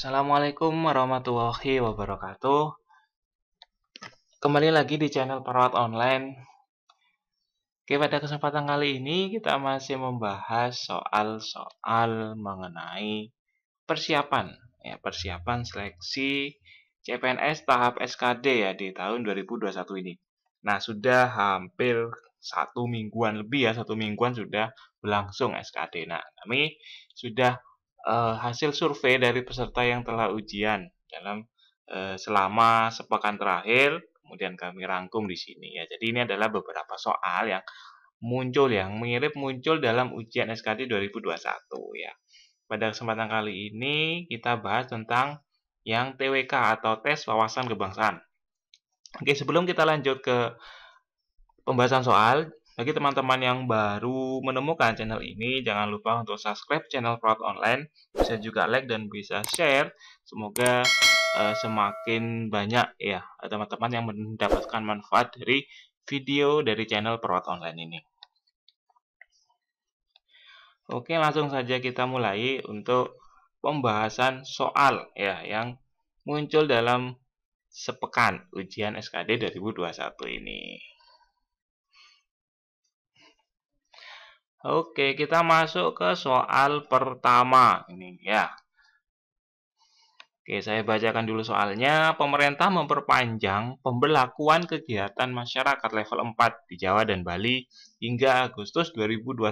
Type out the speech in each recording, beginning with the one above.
Assalamualaikum warahmatullahi wabarakatuh. Kembali lagi di channel Perawat Online. Oke, pada kesempatan kali ini kita masih membahas soal-soal mengenai persiapan seleksi CPNS tahap SKD ya di tahun 2021 ini. Nah, sudah hampir satu mingguan sudah berlangsung SKD. Nah, kami sudah hasil survei dari peserta yang telah ujian dalam selama sepekan terakhir, kemudian kami rangkum di sini ya. Jadi ini adalah beberapa soal yang mirip muncul dalam ujian SKD 2021 ya. Pada kesempatan kali ini kita bahas tentang yang TWK atau tes wawasan kebangsaan. Oke, sebelum kita lanjut ke pembahasan soal, bagi teman-teman yang baru menemukan channel ini, jangan lupa untuk subscribe channel Perawat Online, bisa juga like dan bisa share. Semoga semakin banyak ya teman-teman yang mendapatkan manfaat dari video dari channel Perawat Online ini. Oke, langsung saja kita mulai untuk pembahasan soal ya yang muncul dalam sepekan ujian SKD 2021 ini. Oke, kita masuk ke soal pertama ini ya. Oke, saya bacakan dulu soalnya. Pemerintah memperpanjang pembelakuan kegiatan masyarakat level 4 di Jawa dan Bali hingga Agustus 2021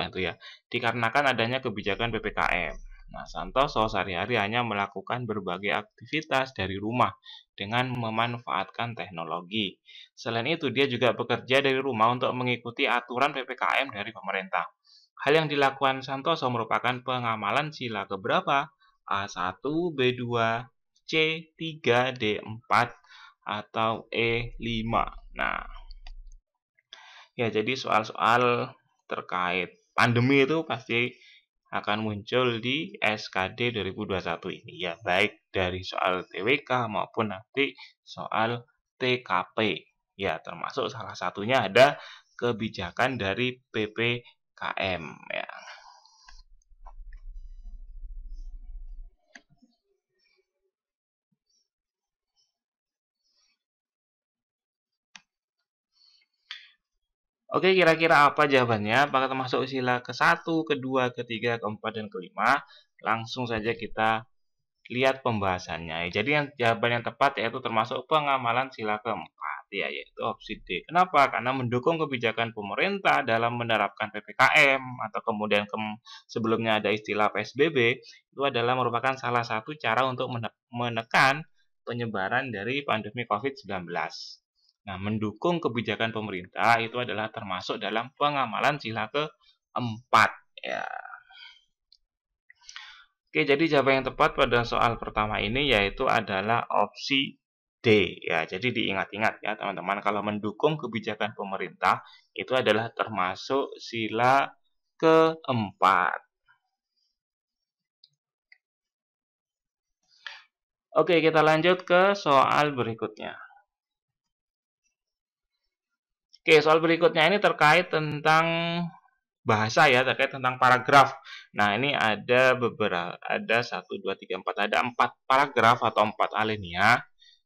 itu ya, dikarenakan adanya kebijakan PPKM. Nah, Santoso sehari-hari hanya melakukan berbagai aktivitas dari rumah dengan memanfaatkan teknologi. Selain itu, dia juga bekerja dari rumah untuk mengikuti aturan PPKM dari pemerintah. Hal yang dilakukan Santoso merupakan pengamalan sila keberapa? A1, B2, C3, D4, atau E5. Nah, ya jadi soal-soal terkait pandemi itu pasti akan muncul di SKD 2021 ini ya, baik dari soal TWK maupun nanti soal TKP. Ya, termasuk salah satunya ada kebijakan dari PPKM ya. Oke, kira-kira apa jawabannya? Apakah termasuk sila ke-1, ke-2, ke-3, ke-4, dan ke-5? Langsung saja kita lihat pembahasannya. Jadi jawaban yang tepat yaitu termasuk pengamalan sila ke-4 ya, yaitu opsi D. Kenapa? Karena mendukung kebijakan pemerintah dalam menerapkan PPKM atau kemudian sebelumnya ada istilah PSBB, itu adalah merupakan salah satu cara untuk menekan penyebaran dari pandemi COVID-19. Nah, mendukung kebijakan pemerintah itu adalah termasuk dalam pengamalan sila ke-4 ya. Oke, jadi jawaban yang tepat pada soal pertama ini yaitu adalah opsi D ya. Jadi diingat-ingat ya teman-teman, kalau mendukung kebijakan pemerintah itu adalah termasuk sila ke-4. Oke, kita lanjut ke soal berikutnya. Oke, soal berikutnya ini terkait tentang bahasa ya, terkait tentang paragraf. Nah, ini ada 1, 2, 3, 4, ada 4 paragraf atau 4 alinea.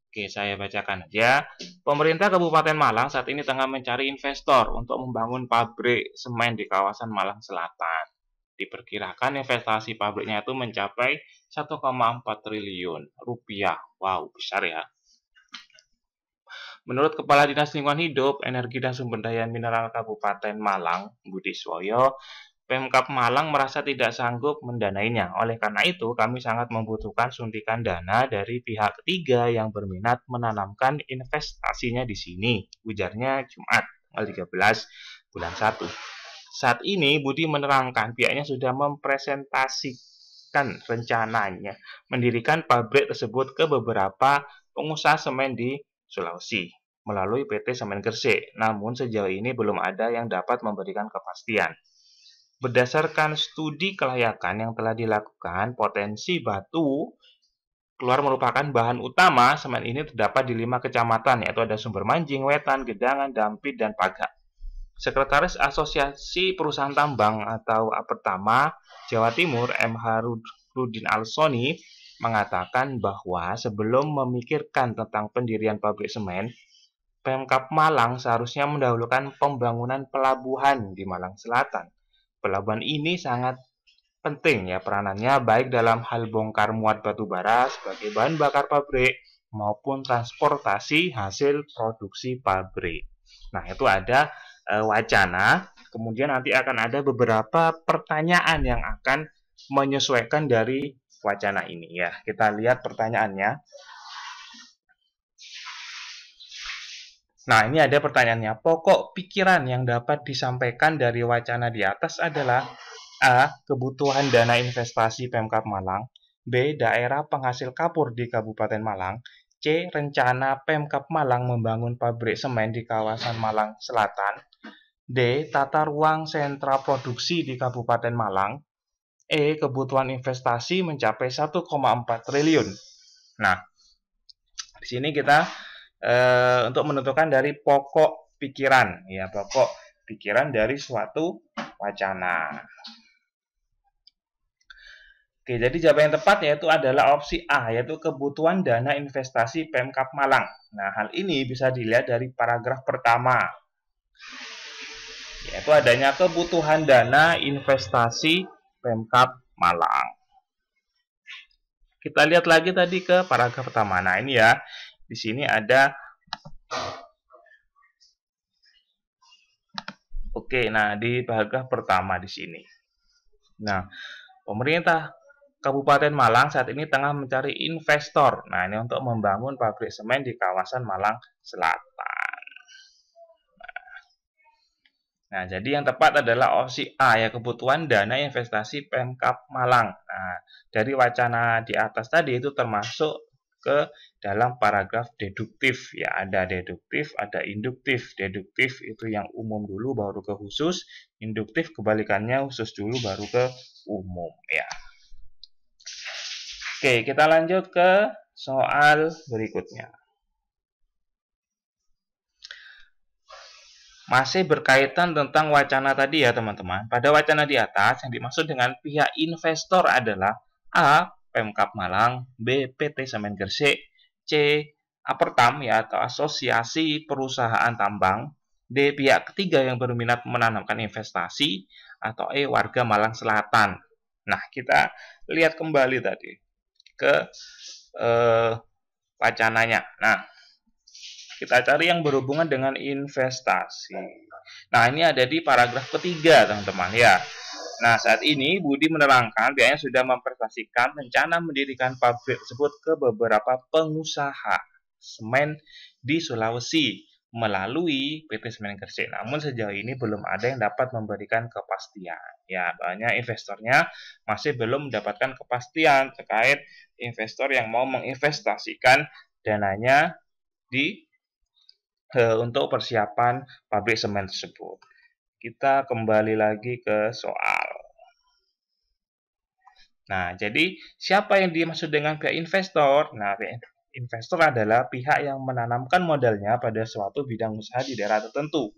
Oke, saya bacakan aja. Pemerintah Kabupaten Malang saat ini tengah mencari investor untuk membangun pabrik semen di kawasan Malang Selatan. Diperkirakan investasi pabriknya itu mencapai 1,4 triliun rupiah. Wow, besar ya. Menurut Kepala Dinas Lingkungan Hidup, Energi dan Sumber Daya Mineral Kabupaten Malang, Budi Suwoyo, Pemkab Malang merasa tidak sanggup mendanainya. Oleh karena itu, kami sangat membutuhkan suntikan dana dari pihak ketiga yang berminat menanamkan investasinya di sini, ujarnya Jumat, tanggal 13 bulan 1. Saat ini, Budi menerangkan pihaknya sudah mempresentasikan rencananya mendirikan pabrik tersebut ke beberapa pengusaha semen di Sulawesi melalui PT Semen Gresik, namun sejauh ini belum ada yang dapat memberikan kepastian. Berdasarkan studi kelayakan yang telah dilakukan, potensi batu keluar merupakan bahan utama semen ini terdapat di 5 kecamatan, yaitu ada Sumber Manjing, Wetan, Gedangan, Dampit, dan Pagak. Sekretaris Asosiasi Perusahaan Tambang atau Apertama Jawa Timur, M. Harudin Alsoni, mengatakan bahwa sebelum memikirkan tentang pendirian pabrik semen, Pemkab Malang seharusnya mendahulukan pembangunan pelabuhan di Malang Selatan. Pelabuhan ini sangat penting ya peranannya baik dalam hal bongkar muat batu bara sebagai bahan bakar pabrik maupun transportasi hasil produksi pabrik. Nah, itu ada wacana, kemudian nanti akan ada beberapa pertanyaan yang akan menyesuaikan dari wacana ini ya. Kita lihat pertanyaannya. Nah, ini ada pertanyaannya. Pokok pikiran yang dapat disampaikan dari wacana di atas adalah A. Kebutuhan dana investasi Pemkab Malang. B. Daerah penghasil kapur di Kabupaten Malang. C. Rencana Pemkab Malang membangun pabrik semen di kawasan Malang Selatan. D. Tata ruang sentra produksi di Kabupaten Malang. E. Kebutuhan investasi mencapai 1,4 triliun. Nah, di sini kita untuk menentukan dari pokok pikiran, ya pokok pikiran dari suatu wacana. Oke, jadi jawaban yang tepat yaitu adalah opsi A, yaitu kebutuhan dana investasi Pemkab Malang. Nah, hal ini bisa dilihat dari paragraf pertama, yaitu adanya kebutuhan dana investasi Pemkab Malang. Kita lihat lagi tadi ke paragraf pertama. Nah, ini ya, di sini ada. Oke, nah di paragraf pertama di sini. Nah, pemerintah Kabupaten Malang saat ini tengah mencari investor. Nah, ini untuk membangun pabrik semen di kawasan Malang Selatan. Nah, jadi yang tepat adalah opsi A, ya kebutuhan dana investasi Pemkab Malang. Nah, dari wacana di atas tadi itu termasuk ke dalam paragraf deduktif. Ya, ada deduktif, ada induktif. Deduktif itu yang umum dulu baru ke khusus. Induktif kebalikannya, khusus dulu baru ke umum. Ya. Oke, kita lanjut ke soal berikutnya. Masih berkaitan tentang wacana tadi ya teman-teman. Pada wacana di atas yang dimaksud dengan pihak investor adalah A. Pemkab Malang, B. PT Semen Gresik, C. Apertam ya atau Asosiasi Perusahaan Tambang, D. Pihak ketiga yang berminat menanamkan investasi, atau E. Warga Malang Selatan. Nah, kita lihat kembali tadi ke wacananya. Nah, kita cari yang berhubungan dengan investasi. Nah, ini ada di paragraf ketiga, teman-teman ya. Nah, saat ini Budi menerangkan pihaknya sudah mempresentasikan rencana mendirikan pabrik tersebut ke beberapa pengusaha semen di Sulawesi melalui PT Semen Gresik. Namun sejauh ini belum ada yang dapat memberikan kepastian. Ya, banyak investornya masih belum mendapatkan kepastian terkait investor yang mau menginvestasikan dananya untuk persiapan pabrik semen tersebut. Kita kembali lagi ke soal. Nah, jadi siapa yang dimaksud dengan pihak investor? Nah, investor adalah pihak yang menanamkan modalnya pada suatu bidang usaha di daerah tertentu.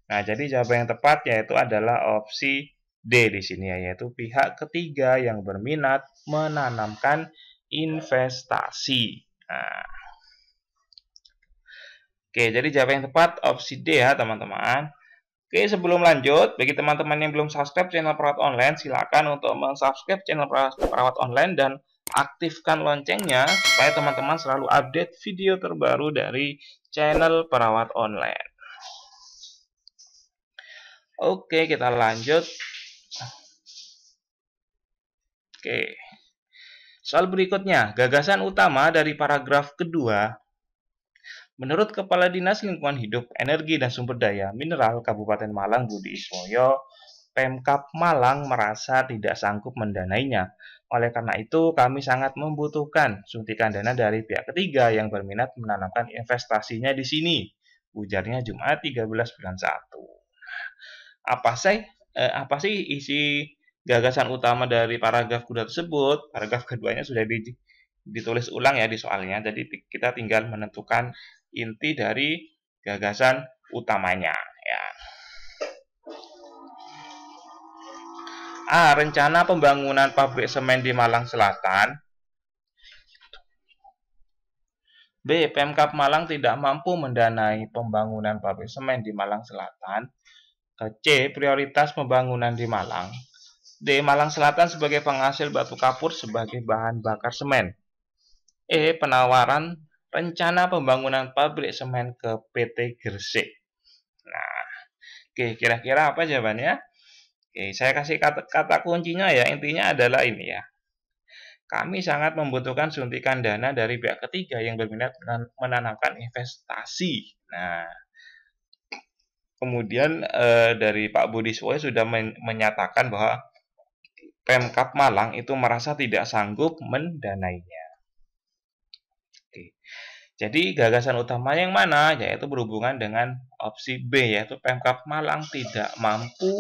Nah, jadi jawaban yang tepat yaitu adalah opsi D di sini ya, yaitu pihak ketiga yang berminat menanamkan investasi. Nah, oke, jadi jawaban yang tepat opsi D ya, teman-teman. Oke, sebelum lanjut, bagi teman-teman yang belum subscribe channel Perawat Online, silakan untuk mensubscribe channel Perawat Online dan aktifkan loncengnya supaya teman-teman selalu update video terbaru dari channel Perawat Online. Oke, kita lanjut. Oke. Soal berikutnya, gagasan utama dari paragraf kedua. Menurut Kepala Dinas Lingkungan Hidup, Energi dan Sumber Daya Mineral Kabupaten Malang Budi Ismoyo, Pemkab Malang merasa tidak sanggup mendanainya. Oleh karena itu, kami sangat membutuhkan suntikan dana dari pihak ketiga yang berminat menanamkan investasinya di sini. Ujarnya Jumat 13 bulan 1. Apa sih isi gagasan utama dari paragraf kedua tersebut? Paragraf keduanya sudah ditulis ulang ya di soalnya. Jadi kita tinggal menentukan inti dari gagasan utamanya ya. A. Rencana pembangunan pabrik semen di Malang Selatan. B. Pemkab Malang tidak mampu mendanai pembangunan pabrik semen di Malang Selatan. C. Prioritas pembangunan di Malang. D. Malang Selatan sebagai penghasil batu kapur sebagai bahan bakar semen. E. Penawaran rencana pembangunan pabrik semen ke PT Gresik. Nah, oke, kira-kira apa jawabannya? Oke, saya kasih kata kuncinya ya. Intinya adalah ini ya. Kami sangat membutuhkan suntikan dana dari pihak ketiga yang berminat menanamkan investasi. Nah, kemudian dari Pak Budi Suwoyo sudah menyatakan bahwa Pemkab Malang itu merasa tidak sanggup mendanainya. Oke. Jadi gagasan utama yang mana? Yaitu berhubungan dengan opsi B, yaitu Pemkab Malang tidak mampu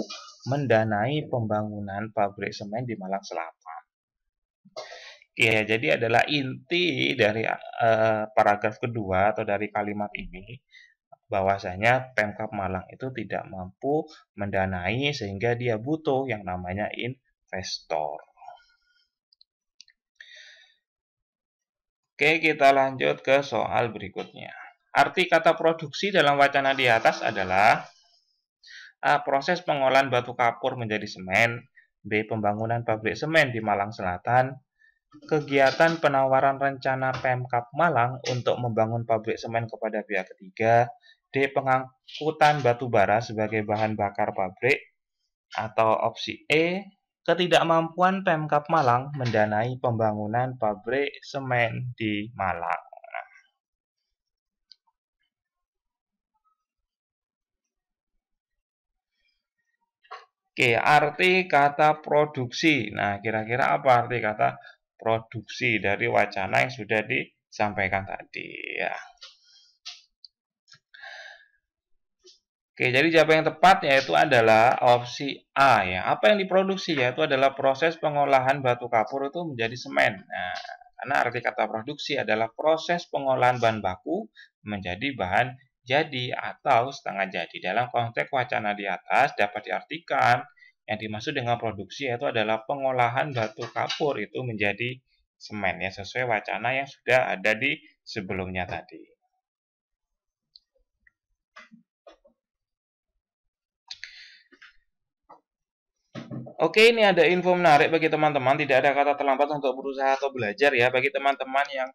mendanai pembangunan pabrik semen di Malang Selatan. Ya, jadi adalah inti dari paragraf kedua atau dari kalimat ini, bahwasanya Pemkab Malang itu tidak mampu mendanai sehingga dia butuh yang namanya investor. Oke, kita lanjut ke soal berikutnya. Arti kata produksi dalam wacana di atas adalah A. Proses pengolahan batu kapur menjadi semen. B. Pembangunan pabrik semen di Malang Selatan. Kegiatan penawaran rencana Pemkab Malang untuk membangun pabrik semen kepada pihak ketiga. D. Pengangkutan batu bara sebagai bahan bakar pabrik. Atau opsi E. Ketidakmampuan Pemkab Malang mendanai pembangunan pabrik semen di Malang. Oke, arti kata produksi. Nah, kira-kira apa arti kata produksi dari wacana yang sudah disampaikan tadi ya. Oke, jadi jawaban yang tepat yaitu adalah opsi A ya. Apa yang diproduksi yaitu adalah proses pengolahan batu kapur itu menjadi semen. Nah, karena arti kata produksi adalah proses pengolahan bahan baku menjadi bahan jadi atau setengah jadi. Dalam konteks wacana di atas dapat diartikan yang dimaksud dengan produksi yaitu adalah pengolahan batu kapur itu menjadi semen ya, sesuai wacana yang sudah ada di sebelumnya tadi. Oke, ini ada info menarik bagi teman-teman. Tidak ada kata terlambat untuk berusaha atau belajar ya. Bagi teman-teman yang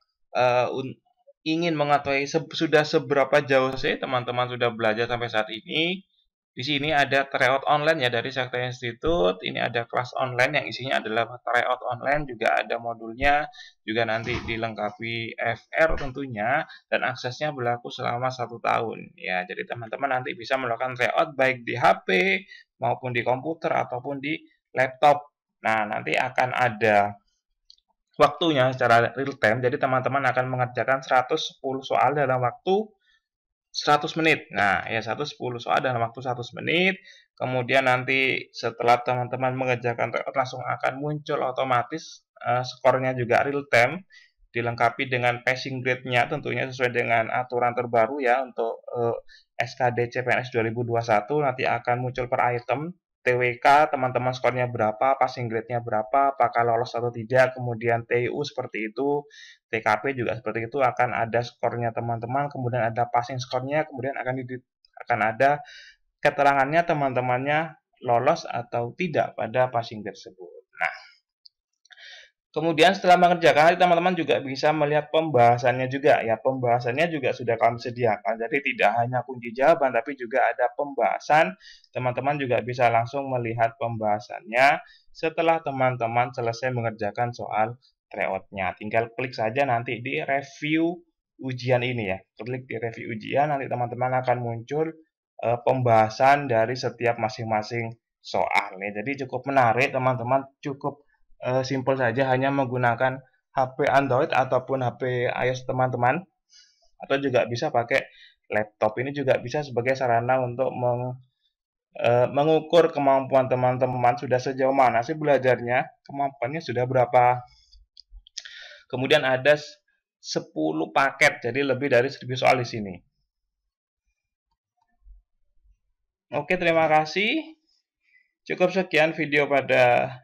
ingin mengetahui sudah seberapa jauh sih teman-teman sudah belajar sampai saat ini. Di sini ada tryout online ya dari Sakti Institut. Ini ada kelas online yang isinya adalah tryout online, juga ada modulnya, juga nanti dilengkapi FR tentunya, dan aksesnya berlaku selama 1 tahun. Ya, jadi teman-teman nanti bisa melakukan tryout baik di HP maupun di komputer ataupun di laptop. Nah, nanti akan ada waktunya secara real time. Jadi teman-teman akan mengerjakan 110 soal dalam waktu 100 menit. Nah, ya 110 soal dalam waktu 100 menit. Kemudian nanti setelah teman-teman mengerjakan langsung akan muncul otomatis skornya juga real time, dilengkapi dengan passing grade-nya tentunya sesuai dengan aturan terbaru ya untuk SKD CPNS 2021. Nanti akan muncul per item. TWK teman-teman skornya berapa, passing grade-nya berapa, apakah lolos atau tidak, kemudian TIU seperti itu, TKP juga seperti itu, akan ada skornya teman-teman, kemudian ada passing skornya, kemudian akan ada keterangannya teman-temannya lolos atau tidak pada passing tersebut. Nah, kemudian setelah mengerjakan, teman-teman juga bisa melihat pembahasannya juga ya. Pembahasannya juga sudah kami sediakan. Jadi tidak hanya kunci jawaban tapi juga ada pembahasan. Teman-teman juga bisa langsung melihat pembahasannya setelah teman-teman selesai mengerjakan soal tryout-nya. Tinggal klik saja nanti di review ujian ini ya. Klik di review ujian, nanti teman-teman akan muncul pembahasan dari setiap masing-masing soal. Jadi cukup menarik teman-teman, cukup simpel saja, hanya menggunakan HP Android ataupun HP iOS teman-teman, atau juga bisa pakai laptop. Ini juga bisa sebagai sarana untuk mengukur kemampuan teman-teman sudah sejauh mana sih belajarnya, kemampuannya sudah berapa. Kemudian ada 10 paket, jadi lebih dari 1000 soal di sini. Oke, terima kasih. Cukup sekian video pada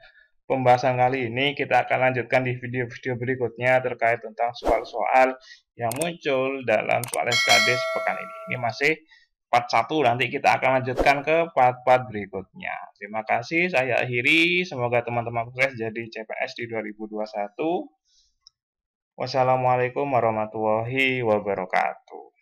pembahasan kali ini. Kita akan lanjutkan di video-video berikutnya terkait tentang soal-soal yang muncul dalam soal SKD sepekan ini. Ini masih part 1, nanti kita akan lanjutkan ke part-part berikutnya. Terima kasih, saya akhiri. Semoga teman-teman sukses jadi CPNS di 2021. Wassalamualaikum warahmatullahi wabarakatuh.